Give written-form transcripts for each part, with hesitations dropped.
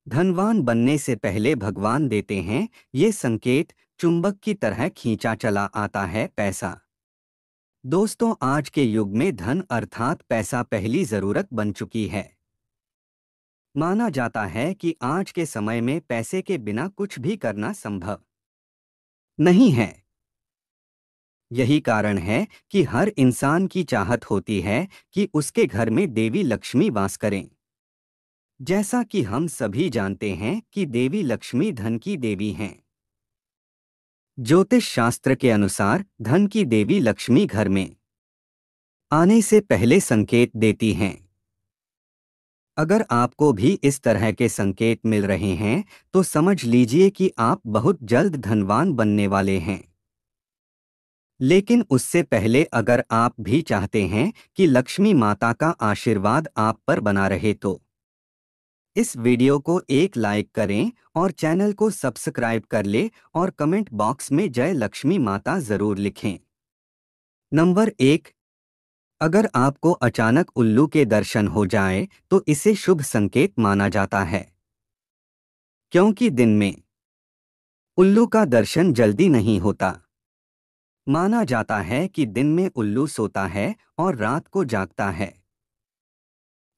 धनवान बनने से पहले भगवान देते हैं ये संकेत, चुंबक की तरह खींचा चला आता है पैसा। दोस्तों, आज के युग में धन अर्थात पैसा पहली जरूरत बन चुकी है। माना जाता है कि आज के समय में पैसे के बिना कुछ भी करना संभव नहीं है। यही कारण है कि हर इंसान की चाहत होती है कि उसके घर में देवी लक्ष्मी वास करें। जैसा कि हम सभी जानते हैं कि देवी लक्ष्मी धन की देवी हैं। ज्योतिष शास्त्र के अनुसार धन की देवी लक्ष्मी घर में आने से पहले संकेत देती हैं। अगर आपको भी इस तरह के संकेत मिल रहे हैं तो समझ लीजिए कि आप बहुत जल्द धनवान बनने वाले हैं। लेकिन उससे पहले अगर आप भी चाहते हैं कि लक्ष्मी माता का आशीर्वाद आप पर बना रहे तो इस वीडियो को एक लाइक करें और चैनल को सब्सक्राइब कर ले और कमेंट बॉक्स में जय लक्ष्मी माता जरूर लिखें। नंबर 1, अगर आपको अचानक उल्लू के दर्शन हो जाए तो इसे शुभ संकेत माना जाता है, क्योंकि दिन में उल्लू का दर्शन जल्दी नहीं होता। माना जाता है कि दिन में उल्लू सोता है और रात को जागता है।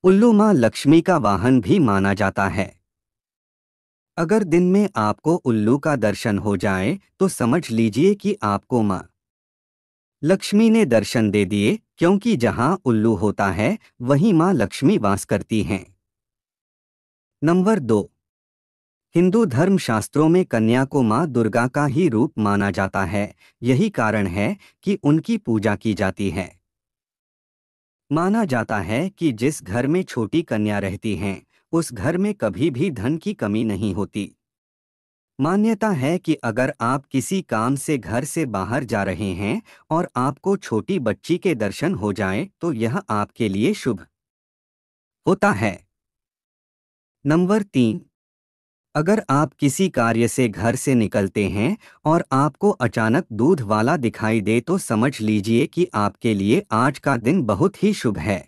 उल्लू माँ लक्ष्मी का वाहन भी माना जाता है। अगर दिन में आपको उल्लू का दर्शन हो जाए तो समझ लीजिए कि आपको माँ लक्ष्मी ने दर्शन दे दिए, क्योंकि जहाँ उल्लू होता है वहीं माँ लक्ष्मी वास करती हैं। नंबर 2, हिंदू धर्म शास्त्रों में कन्या को माँ दुर्गा का ही रूप माना जाता है। यही कारण है कि उनकी पूजा की जाती है। माना जाता है कि जिस घर में छोटी कन्या रहती हैं उस घर में कभी भी धन की कमी नहीं होती। मान्यता है कि अगर आप किसी काम से घर से बाहर जा रहे हैं और आपको छोटी बच्ची के दर्शन हो जाएं तो यह आपके लिए शुभ होता है। नंबर 3, अगर आप किसी कार्य से घर से निकलते हैं और आपको अचानक दूध वाला दिखाई दे तो समझ लीजिए कि आपके लिए आज का दिन बहुत ही शुभ है।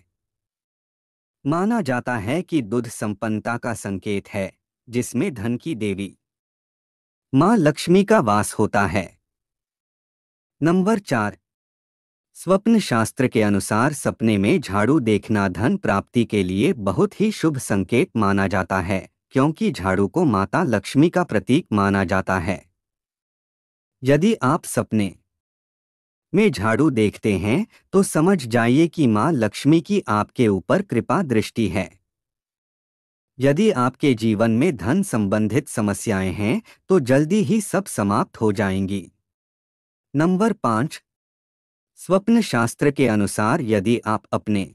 माना जाता है कि दूध संपन्नता का संकेत है, जिसमें धन की देवी माँ लक्ष्मी का वास होता है। नंबर 4, स्वप्न शास्त्र के अनुसार सपने में झाड़ू देखना धन प्राप्ति के लिए बहुत ही शुभ संकेत माना जाता है, क्योंकि झाड़ू को माता लक्ष्मी का प्रतीक माना जाता है। यदि आप सपने में झाड़ू देखते हैं तो समझ जाइए कि माँ लक्ष्मी की आपके ऊपर कृपा दृष्टि है। यदि आपके जीवन में धन संबंधित समस्याएं हैं तो जल्दी ही सब समाप्त हो जाएंगी। नंबर 5, स्वप्न शास्त्र के अनुसार यदि आप अपने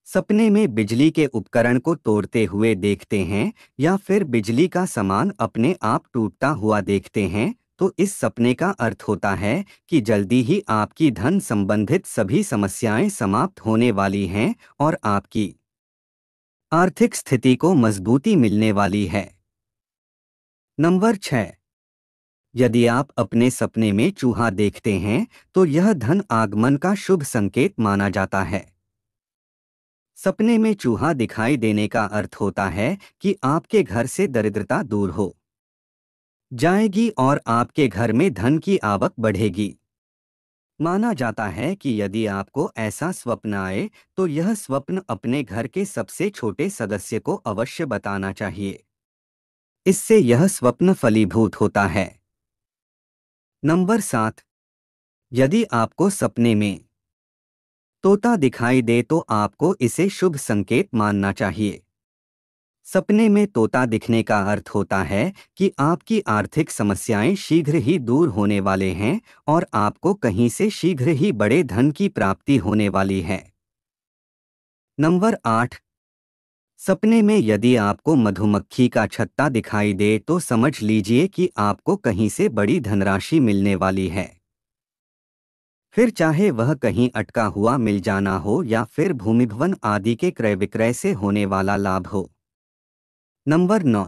सपने में बिजली के उपकरण को तोड़ते हुए देखते हैं या फिर बिजली का सामान अपने आप टूटता हुआ देखते हैं तो इस सपने का अर्थ होता है कि जल्दी ही आपकी धन संबंधित सभी समस्याएं समाप्त होने वाली हैं और आपकी आर्थिक स्थिति को मजबूती मिलने वाली है। नंबर 6, यदि आप अपने सपने में चूहा देखते हैं तो यह धन आगमन का शुभ संकेत माना जाता है। सपने में चूहा दिखाई देने का अर्थ होता है कि आपके घर से दरिद्रता दूर हो जाएगी और आपके घर में धन की आवक बढ़ेगी। माना जाता है कि यदि आपको ऐसा स्वप्न आए तो यह स्वप्न अपने घर के सबसे छोटे सदस्य को अवश्य बताना चाहिए। इससे यह स्वप्न फलीभूत होता है। नंबर 7, यदि आपको सपने में तोता दिखाई दे तो आपको इसे शुभ संकेत मानना चाहिए। सपने में तोता दिखने का अर्थ होता है कि आपकी आर्थिक समस्याएं शीघ्र ही दूर होने वाले हैं और आपको कहीं से शीघ्र ही बड़े धन की प्राप्ति होने वाली है। नंबर 8, सपने में यदि आपको मधुमक्खी का छत्ता दिखाई दे तो समझ लीजिए कि आपको कहीं से बड़ी धनराशि मिलने वाली है। फिर चाहे वह कहीं अटका हुआ मिल जाना हो या फिर भूमि भवन आदि के क्रय विक्रय से होने वाला लाभ हो। नंबर 9,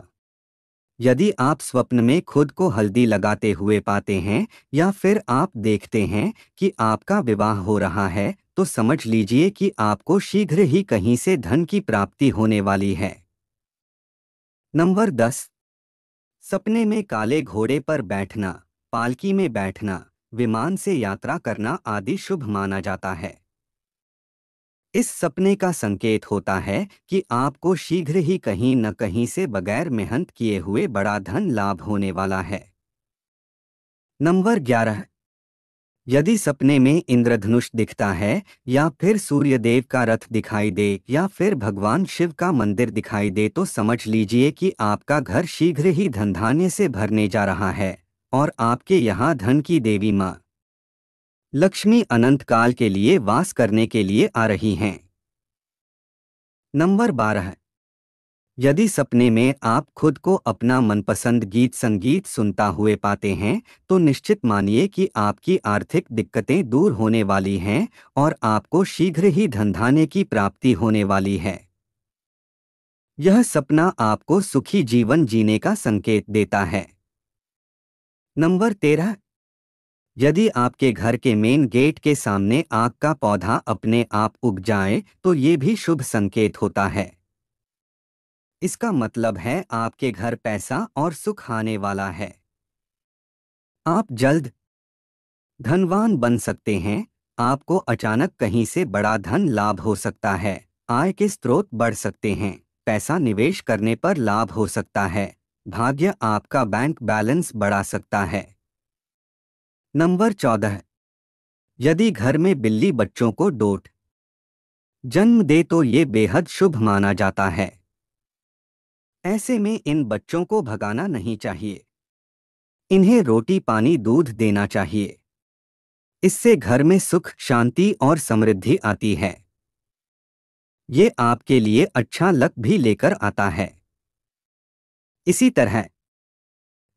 यदि आप स्वप्न में खुद को हल्दी लगाते हुए पाते हैं या फिर आप देखते हैं कि आपका विवाह हो रहा है तो समझ लीजिए कि आपको शीघ्र ही कहीं से धन की प्राप्ति होने वाली है। नंबर 10। सपने में काले घोड़े पर बैठना, पालकी में बैठना, विमान से यात्रा करना आदि शुभ माना जाता है। इस सपने का संकेत होता है कि आपको शीघ्र ही कहीं न कहीं से बगैर मेहनत किए हुए बड़ा धन लाभ होने वाला है। नंबर 11। यदि सपने में इंद्रधनुष दिखता है, या फिर सूर्यदेव का रथ दिखाई दे, या फिर भगवान शिव का मंदिर दिखाई दे, तो समझ लीजिए कि आपका घर शीघ्र ही धन धान्य से भरने जा रहा है और आपके यहाँ धन की देवी माँ लक्ष्मी अनंत काल के लिए वास करने के लिए आ रही हैं। नंबर 12। यदि सपने में आप खुद को अपना मनपसंद गीत संगीत सुनता हुए पाते हैं, तो निश्चित मानिए कि आपकी आर्थिक दिक्कतें दूर होने वाली हैं और आपको शीघ्र ही धनधान्य की प्राप्ति होने वाली है। यह सपना आपको सुखी जीवन जीने का संकेत देता है। नंबर 13। यदि आपके घर के मेन गेट के सामने आग का पौधा अपने आप उग जाए, तो ये भी शुभ संकेत होता है। इसका मतलब है आपके घर पैसा और सुख आने वाला है। आप जल्द धनवान बन सकते हैं। आपको अचानक कहीं से बड़ा धन लाभ हो सकता है। आय के स्रोत बढ़ सकते हैं। पैसा निवेश करने पर लाभ हो सकता है। भाग्य आपका बैंक बैलेंस बढ़ा सकता है। नंबर 14। यदि घर में बिल्ली बच्चों को डोट जन्म दे, तो ये बेहद शुभ माना जाता है। ऐसे में इन बच्चों को भगाना नहीं चाहिए। इन्हें रोटी पानी दूध देना चाहिए। इससे घर में सुख शांति और समृद्धि आती है। ये आपके लिए अच्छा लक भी लेकर आता है। इसी तरह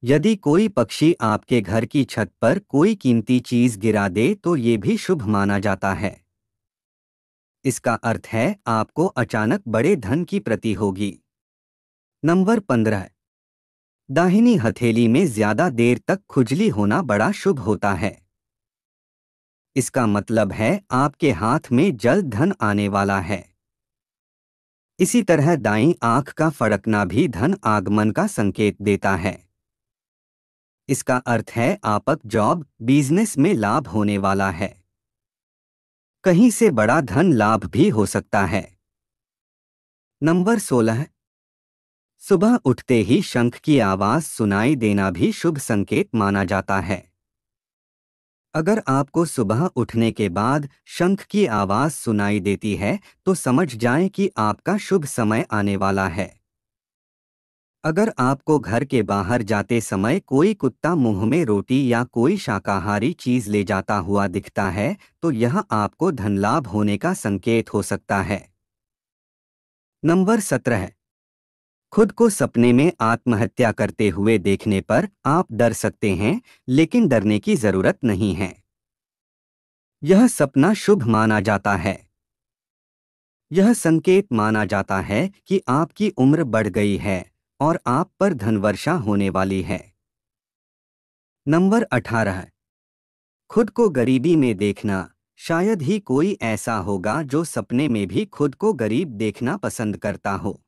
यदि कोई पक्षी आपके घर की छत पर कोई कीमती चीज गिरा दे, तो ये भी शुभ माना जाता है। इसका अर्थ है आपको अचानक बड़े धन की प्राप्ति होगी। नंबर 15। दाहिनी हथेली में ज्यादा देर तक खुजली होना बड़ा शुभ होता है। इसका मतलब है आपके हाथ में जल्द धन आने वाला है। इसी तरह दाईं आंख का फड़कना भी धन आगमन का संकेत देता है। इसका अर्थ है आपक जॉब बिजनेस में लाभ होने वाला है। कहीं से बड़ा धन लाभ भी हो सकता है। नंबर 16। सुबह उठते ही शंख की आवाज सुनाई देना भी शुभ संकेत माना जाता है। अगर आपको सुबह उठने के बाद शंख की आवाज सुनाई देती है, तो समझ जाएं कि आपका शुभ समय आने वाला है। अगर आपको घर के बाहर जाते समय कोई कुत्ता मुंह में रोटी या कोई शाकाहारी चीज ले जाता हुआ दिखता है, तो यह आपको धन लाभ होने का संकेत हो सकता है। नंबर 17। खुद को सपने में आत्महत्या करते हुए देखने पर आप डर सकते हैं, लेकिन डरने की जरूरत नहीं है। यह सपना शुभ माना जाता है। यह संकेत माना जाता है कि आपकी उम्र बढ़ गई है और आप पर धनवर्षा होने वाली है। नंबर 18। खुद को गरीबी में देखना। शायद ही कोई ऐसा होगा जो सपने में भी खुद को गरीब देखना पसंद करता हो।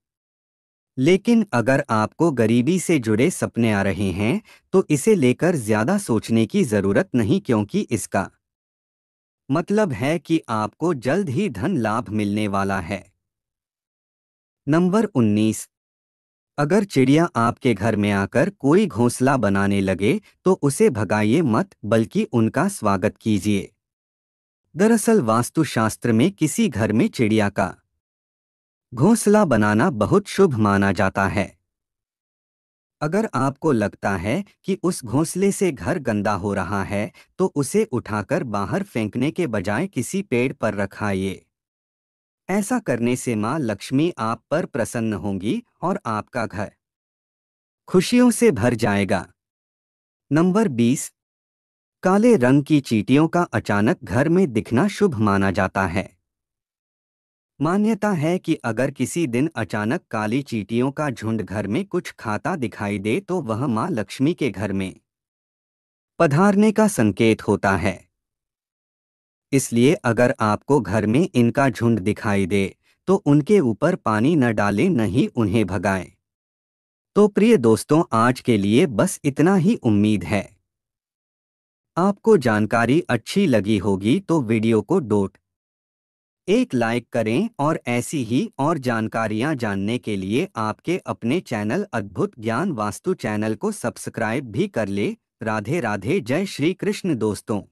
लेकिन अगर आपको गरीबी से जुड़े सपने आ रहे हैं, तो इसे लेकर ज्यादा सोचने की जरूरत नहीं, क्योंकि इसका मतलब है कि आपको जल्द ही धन लाभ मिलने वाला है। नंबर 19। अगर चिड़िया आपके घर में आकर कोई घोंसला बनाने लगे, तो उसे भगाइए मत, बल्कि उनका स्वागत कीजिए। दरअसल वास्तुशास्त्र में किसी घर में चिड़िया का घोंसला बनाना बहुत शुभ माना जाता है। अगर आपको लगता है कि उस घोंसले से घर गंदा हो रहा है, तो उसे उठाकर बाहर फेंकने के बजाय किसी पेड़ पर रखाइए। ऐसा करने से माँ लक्ष्मी आप पर प्रसन्न होंगी और आपका घर खुशियों से भर जाएगा। नंबर 20। काले रंग की चींटियों का अचानक घर में दिखना शुभ माना जाता है। मान्यता है कि अगर किसी दिन अचानक काली चींटियों का झुंड घर में कुछ खाता दिखाई दे, तो वह माँ लक्ष्मी के घर में पधारने का संकेत होता है। इसलिए अगर आपको घर में इनका झुंड दिखाई दे, तो उनके ऊपर पानी न डालें, न ही उन्हें भगाएं। तो प्रिय दोस्तों, आज के लिए बस इतना ही। उम्मीद है आपको जानकारी अच्छी लगी होगी, तो वीडियो को एक लाइक करें और ऐसी ही और जानकारियां जानने के लिए आपके अपने चैनल अद्भुत ज्ञान वास्तु चैनल को सब्सक्राइब भी कर ले। राधे राधे, जय श्री कृष्ण दोस्तों।